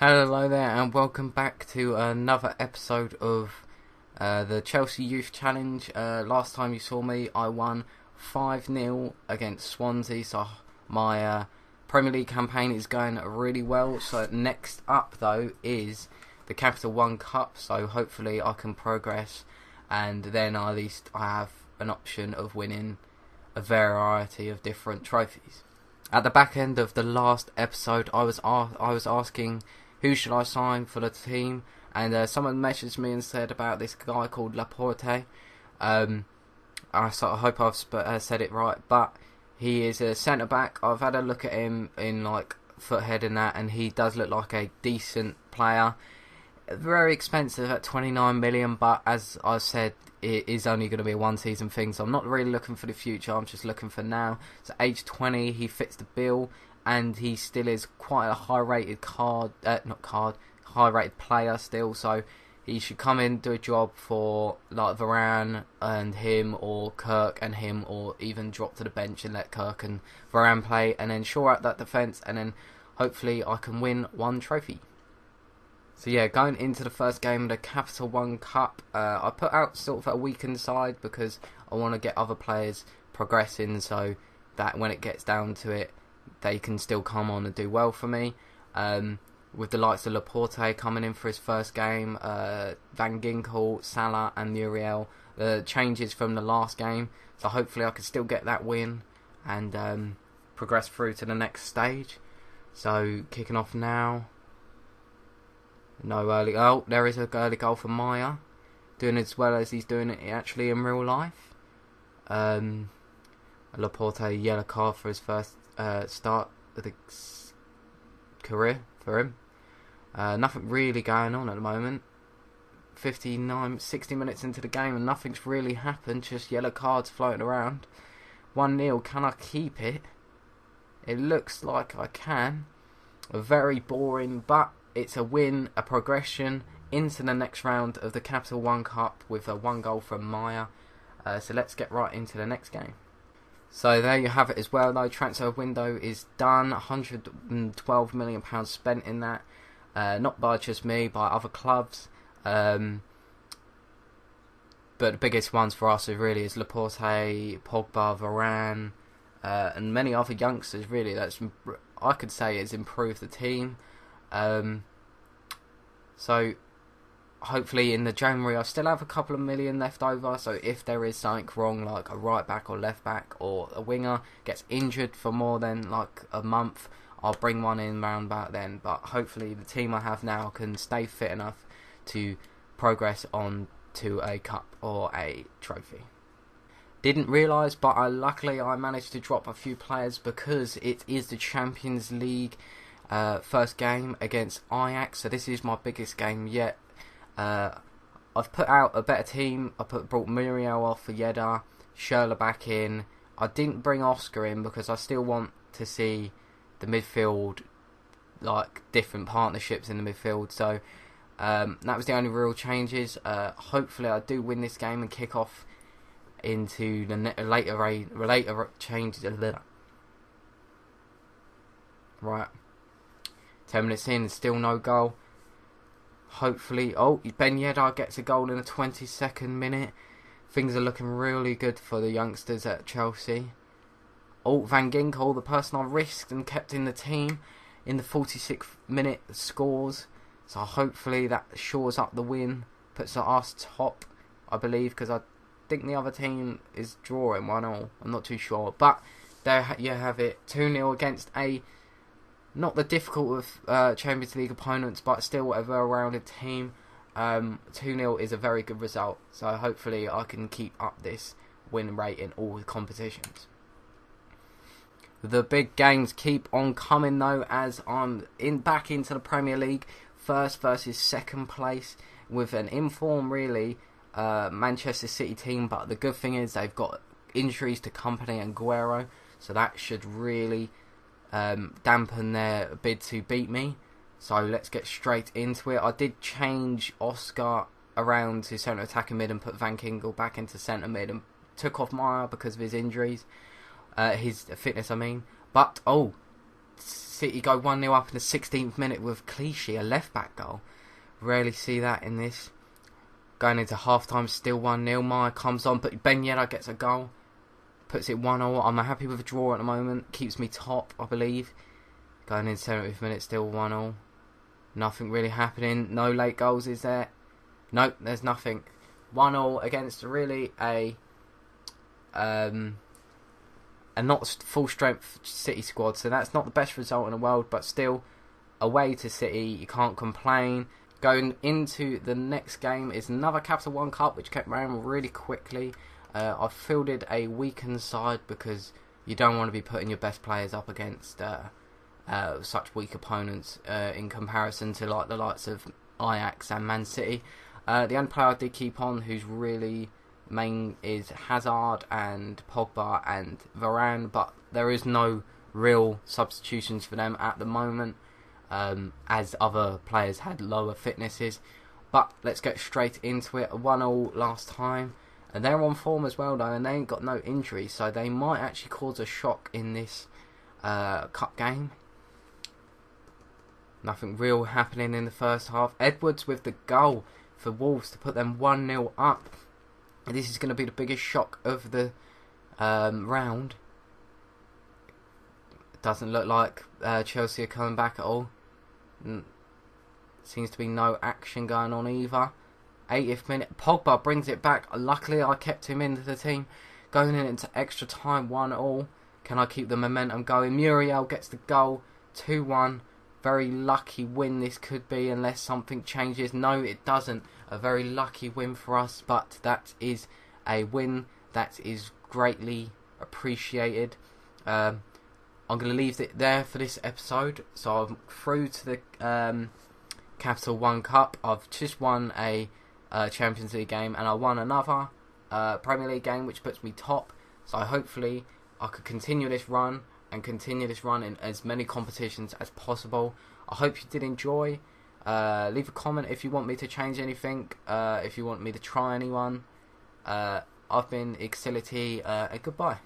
Hello there and welcome back to another episode of the Chelsea Youth Challenge. Last time you saw me, I won 5-0 against Swansea, so my Premier League campaign is going really well. So next up though is the Capital One Cup, so hopefully I can progress and then at least I have an option of winning a variety of different trophies. At the back end of the last episode, I was asking who should I sign for the team, and someone messaged me and said about this guy called Laporte. I hope I've said it right, but he is a centre back. I've had a look at him in like Foothead and that, and he does look like a decent player. Very expensive at 29 million, but as I said, it is only going to be a one-season thing, so I'm not really looking for the future. I'm just looking for now. So age 20, he fits the bill, and he still is quite a high-rated high-rated player still. So he should come in, do a job for like Varane and him, or Kirk and him, or even drop to the bench and let Kirk and Varane play, and then shore out that defence, and then hopefully I can win one trophy. So yeah, going into the first game of the Capital One Cup, I put out sort of a weakened side because I want to get other players progressing so that when it gets down to it, they can still come on and do well for me. With the likes of Laporte coming in for his first game, Van Ginkel, Salah and Muriel, the changes from the last game. So hopefully I can still get that win and progress through to the next stage. So kicking off now. No early. Oh, there is an early goal for Maya, doing as well as he's doing it actually in real life. Laporte yellow card for his first start of the career for him. Nothing really going on at the moment. 60 minutes into the game and nothing's really happened. Just yellow cards floating around. 1-0. Can I keep it? It looks like I can. Very boring, but it's a win, a progression into the next round of the Capital One Cup with a 1 goal from Maya. So let's get right into the next game. So there you have it as well though. Transfer window is done. £112 million spent in that. Not by just me, by other clubs. But the biggest ones for us really is Laporte, Pogba, Varane, and many other youngsters really. That's, I could say, has improved the team. So hopefully in the January I still have a couple of million left over, so if there is something wrong like a right back or left back or a winger gets injured for more than like a month, I'll bring one in round about then. But hopefully the team I have now can stay fit enough to progress on to a cup or a trophy. Didn't realise, but luckily I managed to drop a few players because it is the Champions League first game against Ajax, so this is my biggest game yet. I've put out a better team. Brought Muriel off for Yedda, Schürrle back in. I didn't bring Oscar in because I still want to see the midfield, like different partnerships in the midfield. So that was the only real changes. Hopefully I do win this game and kick off into the later changes. Right. 10 minutes in, still no goal. Hopefully, Ben Yedda gets a goal in the 22nd minute. Things are looking really good for the youngsters at Chelsea. Van Ginkel, the person I risked and kept in the team, in the 46th minute scores. So hopefully that shores up the win, puts us top, I believe, because I think the other team is drawing 1-1. I'm not too sure, but there you have it. 2-0 against a not the difficult of Champions League opponents, but still a well-rounded team. 2-0 is a very good result, so hopefully I can keep up this win rate in all the competitions. The big games keep on coming though, as I'm back into the Premier League, first versus second place, with an informed really Manchester City team, but the good thing is they've got injuries to Kompany and Guerrero, so that should really dampen their bid to beat me. So let's get straight into it. I did change Oscar around to centre attacking mid and put Van Ginkel back into centre mid and took off Maya because of his injuries, his fitness I mean. But City go 1-0 up in the 16th minute with Clichy, a left-back goal. Rarely see that in this. Going into half-time, still 1-0. Maya comes on, but Ben Yedder gets a goal. Puts it 1-0. I'm happy with a draw at the moment. Keeps me top, I believe. Going in 70th minute, still 1-0. Nothing really happening. No late goals, is there? Nope, there's nothing. 1-0 against really a not full strength City squad, so that's not the best result in the world, but still, away to City, you can't complain. Going into the next game is another Capital One Cup, which kept running really quickly. I've fielded a weakened side because you don't want to be putting your best players up against such weak opponents in comparison to like the likes of Ajax and Man City. The only player I did keep on who's really main is Hazard and Pogba and Varane, but there is no real substitutions for them at the moment, as other players had lower fitnesses. But let's get straight into it. 1-1 last time, and they're on form as well though, and they ain't got no injuries, so they might actually cause a shock in this cup game. Nothing real happening in the first half. Edwards with the goal for Wolves to put them 1-0 up. And this is going to be the biggest shock of the round. It doesn't look like Chelsea are coming back at all. Seems to be no action going on either. 80th minute, Pogba brings it back. Luckily I kept him into the team. Going into extra time, 1-1. Can I keep the momentum going? Muriel gets the goal, 2-1. Very lucky win this could be, unless something changes. No, it doesn't. A very lucky win for us, but that is a win that is greatly appreciated. I'm going to leave it there for this episode. So I'm through to the Capital One Cup. I've just won a Champions League game, and I won another Premier League game, which puts me top. So hopefully I could continue this run and continue this run in as many competitions as possible. I hope you did enjoy. Leave a comment if you want me to change anything, if you want me to try anyone. I've been Xility, and goodbye.